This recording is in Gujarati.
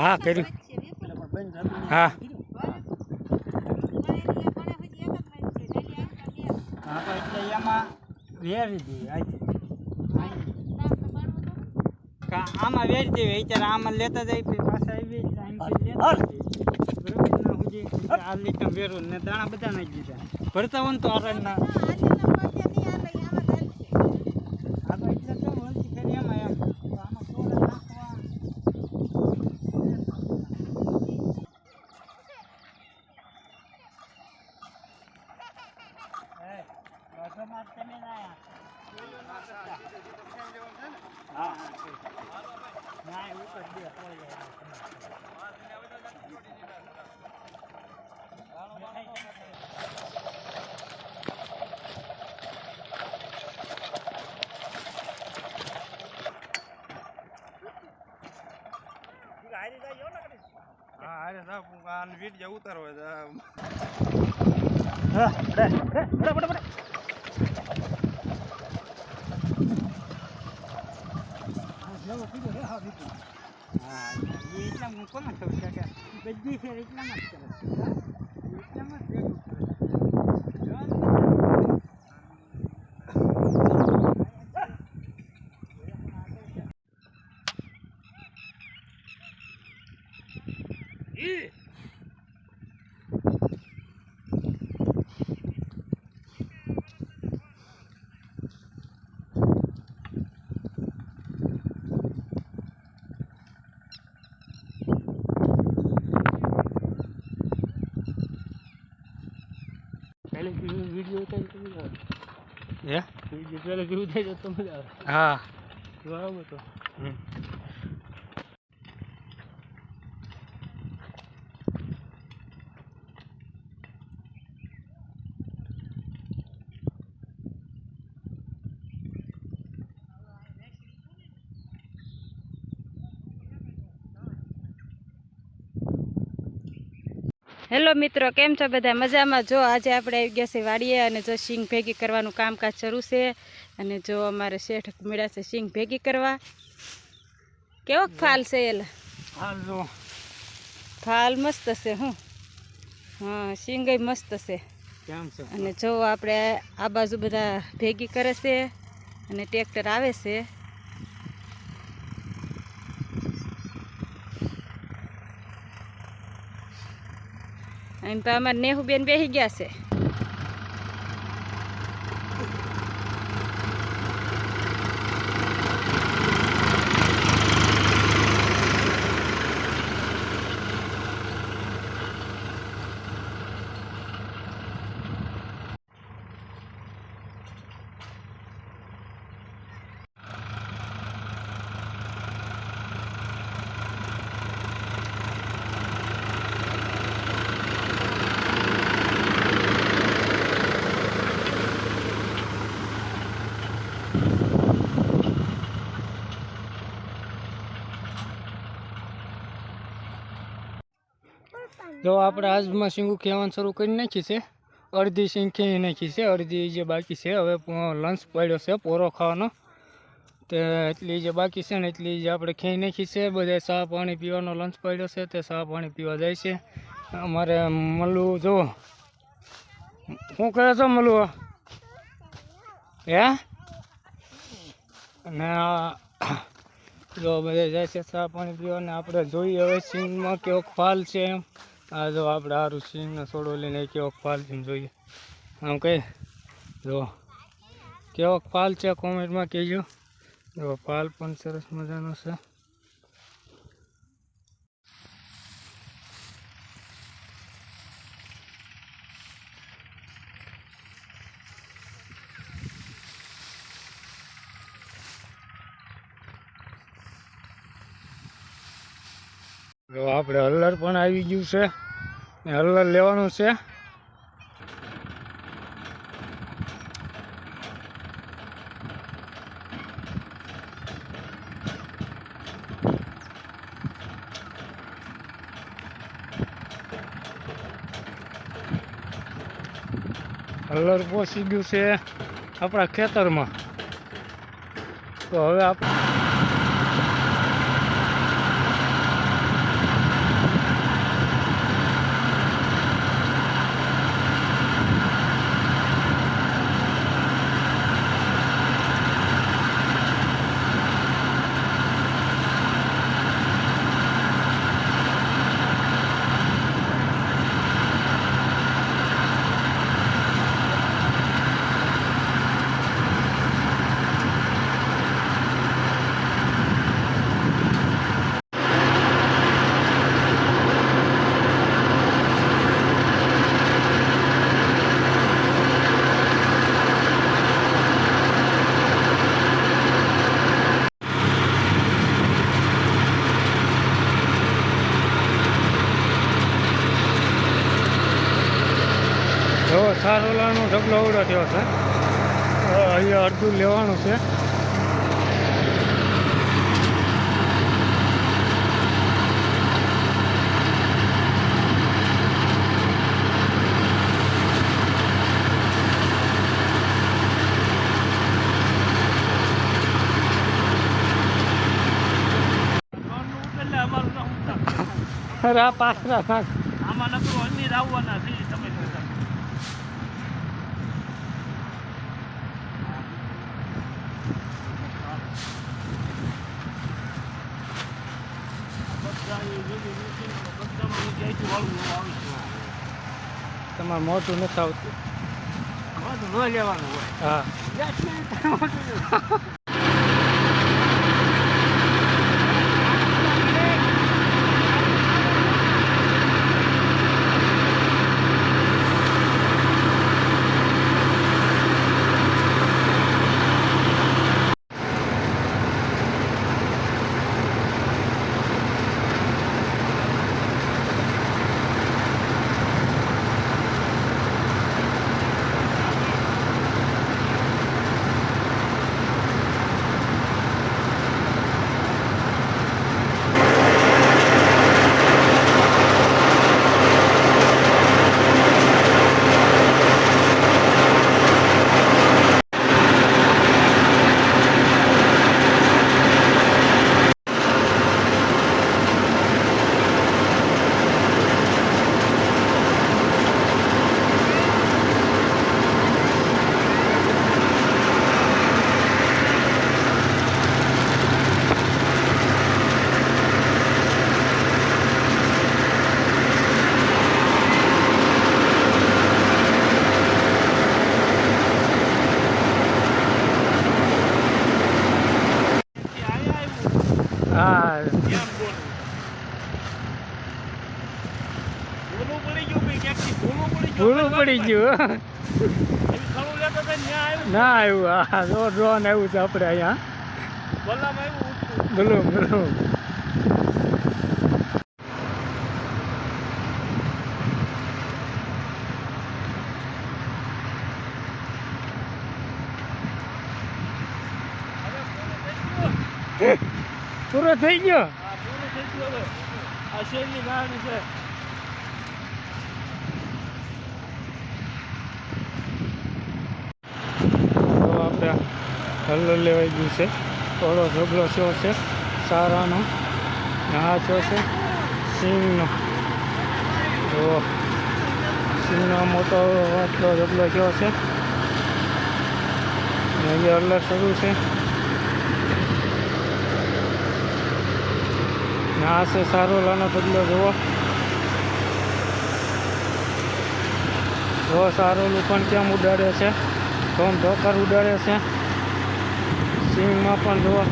हाँ करूँ हाँ हाँ तो એટલે એમાં વેરી દઈએ આમાં વેરી દેવી અત્યારે આમાં લેતા જાય પાછા આવી આ લીટા વેરું ને દાણા બધા નાખી દીધા ભરતા હોય ને તો આરામના वीडियो उतारो બધી ફેર એટલામાં જ કરે એટલામાં જ वीडियो उतार तो मजा आवे वीडियो पहले व्यू दे तो मजा आवे हाँ वाह तो હેલો મિત્રો, કેમ છો બધા? મજામાં? જો આજે આપણે આવી ગયા છે વાડીએ અને જો સિંગ ભેગી કરવાનું કામકાજ શરૂ છે અને જો અમારે શેઠ મળ્યા છે સિંગ ભેગી કરવા. કેવો ફાલ છે એલા? ફાલ મસ્ત છે. હું હા, સિંગય મસ્ત છે. અને જો આપણે આ બાજુ બધા ભેગી કરે છે અને ટ્રેક્ટર આવે છે. એમ તો અમારે નેહુબેન બેસી ગયા છે. જો આપણે આજમાં સિંગું ખેવાનું શરૂ કરી નાખી છે. અડધી સિંગ ખેઈ નાખી છે, અડધી જે બાકી છે. હવે લંચ પડ્યો છે પોરો ખાવાનો, તે એટલી જે બાકી છે ને એટલી જે આપણે ખેઈ નાખી છે. બધા ચા પાણી પીવાનો લંચ પડ્યો છે, તે ચા પાણી પીવા જાય છે. અમારે મલું જો શું કરે છો મલું? હે અને જો બધા જાય છે ચા પાણી પીવા. ને આપણે જોઈએ હવે સિંગમાં કેવો ફાલ છે એમ. આ જો આપણે સારું સિંગનો છોડો લઈને કેવો ફાલ છે જોઈએ. આમ કહે જો કેવો ફાલ છે કોમેન્ટમાં કહેજો. જો ફાલ પણ સરસ મજાનો છે. જો આપણે હલ્લર પણ આવી ગયું છે ને હલ્લર લેવાનું છે. હલ્લર પહોંચી ગયું છે આપણા ખેતરમાં. તો હવે આપણે જો સારોલાનો ઢગલો અવડો થયો છે. અહીંયા અડધું લેવાનું છે. અરે આ પાછળ નાખ. આમાં નકરું અન્ય આવવાના છે તમે તમારે મોટું નથી આવતું. ન લેવાનું હોય. હા હા ભૂલું પડી ગયું. ના આવ્યું. હા જો ડ્રોન આવ્યું છે આપણે અહીંયા. બોલો બોલો. પૂરો થઈ ગયો. આ શેરની ગાડી છે. તો આપણે હલ્લો લેવાઈ ગયું છે. થોડો ઢગલો થયો છે સારાનો. આ થયો છે સિંગનો. તો સિંગનો મોટો આટલો ઢગલો થયો છે. અહીંયા હલ્લર શરૂ છે. આ છે સારોલાનો ઢગલો જુઓ. જો સારોલું પણ કેમ ઉડાડે છે. ધોમ ધોકાર ઉડાડે છે. સિંગમાં પણ જુઓ.